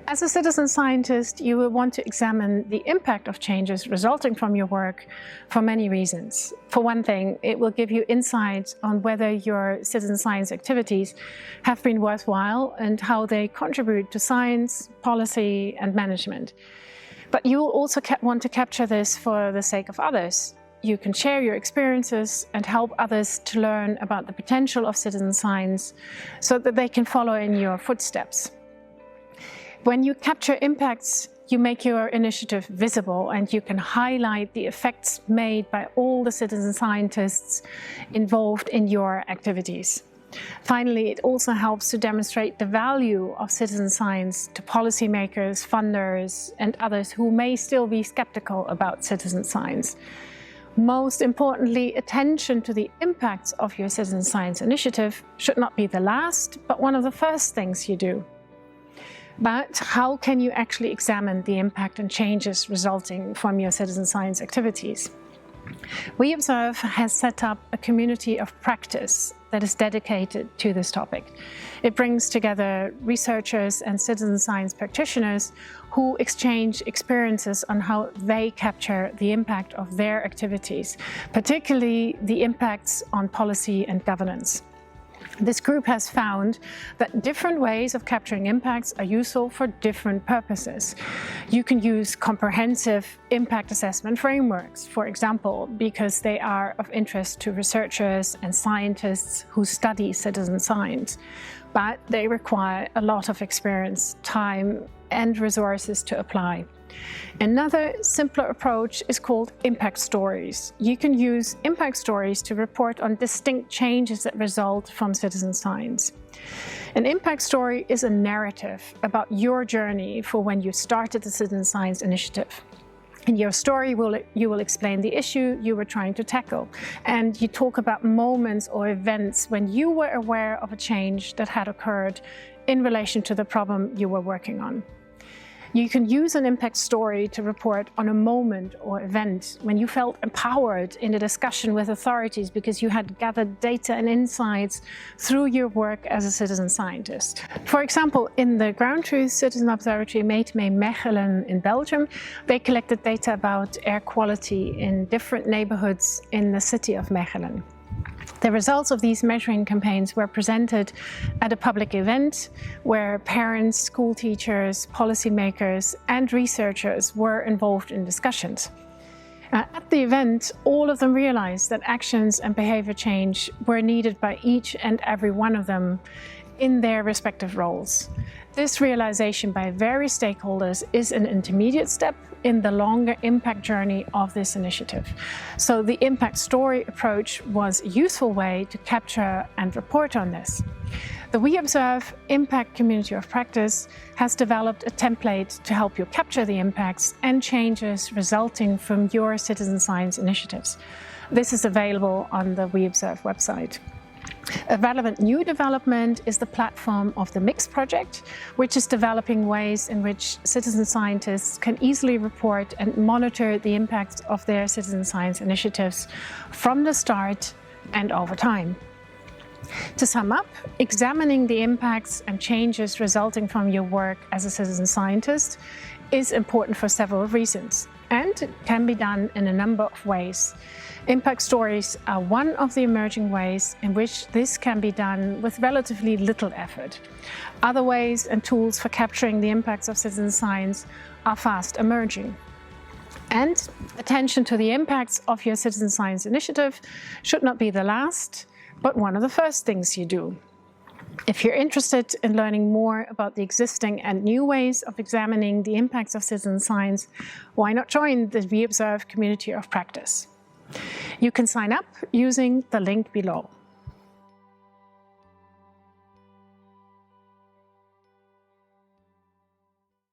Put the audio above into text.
As a citizen scientist, you will want to examine the impact of changes resulting from your work for many reasons. For one thing, it will give you insight on whether your citizen science activities have been worthwhile and how they contribute to science, policy, and management. But you will also want to capture this for the sake of others. You can share your experiences and help others to learn about the potential of citizen science so that they can follow in your footsteps. When you capture impacts, you make your initiative visible and you can highlight the effects made by all the citizen scientists involved in your activities. Finally, it also helps to demonstrate the value of citizen science to policymakers, funders, and others who may still be skeptical about citizen science. Most importantly, attention to the impacts of your citizen science initiative should not be the last, but one of the first things you do. But how can you actually examine the impact and changes resulting from your citizen science activities? WeObserve has set up a community of practice that is dedicated to this topic. It brings together researchers and citizen science practitioners who exchange experiences on how they capture the impact of their activities, particularly the impacts on policy and governance. This group has found that different ways of capturing impacts are useful for different purposes. You can use comprehensive impact assessment frameworks, for example, because they are of interest to researchers and scientists who study citizen science. But they require a lot of experience, time, and resources to apply. Another simpler approach is called impact stories. You can use impact stories to report on distinct changes that result from citizen science. An impact story is a narrative about your journey for when you started the citizen science initiative. In your story, you will explain the issue you were trying to tackle, and you talk about moments or events when you were aware of a change that had occurred in relation to the problem you were working on. You can use an impact story to report on a moment or event when you felt empowered in a discussion with authorities because you had gathered data and insights through your work as a citizen scientist. For example, in the Ground Truth Citizen Observatory Meetmee Mechelen in Belgium, they collected data about air quality in different neighborhoods in the city of Mechelen. The results of these measuring campaigns were presented at a public event where parents, school teachers, policymakers, and researchers were involved in discussions. At the event, all of them realized that actions and behavior change were needed by each and every one of them in their respective roles. This realization by various stakeholders is an intermediate step in the longer impact journey of this initiative. So the impact story approach was a useful way to capture and report on this. The WeObserve Impact Community of Practice has developed a template to help you capture the impacts and changes resulting from your citizen science initiatives. This is available on the WeObserve website. A relevant new development is the platform of the MIX project, which is developing ways in which citizen scientists can easily report and monitor the impact of their citizen science initiatives from the start and over time. To sum up, examining the impacts and changes resulting from your work as a citizen scientist is important for several reasons, and it can be done in a number of ways. Impact stories are one of the emerging ways in which this can be done with relatively little effort. Other ways and tools for capturing the impacts of citizen science are fast emerging. And attention to the impacts of your citizen science initiative should not be the last, but one of the first things you do. If you're interested in learning more about the existing and new ways of examining the impacts of citizen science, why not join the WeObserve Community of Practice? You can sign up using the link below.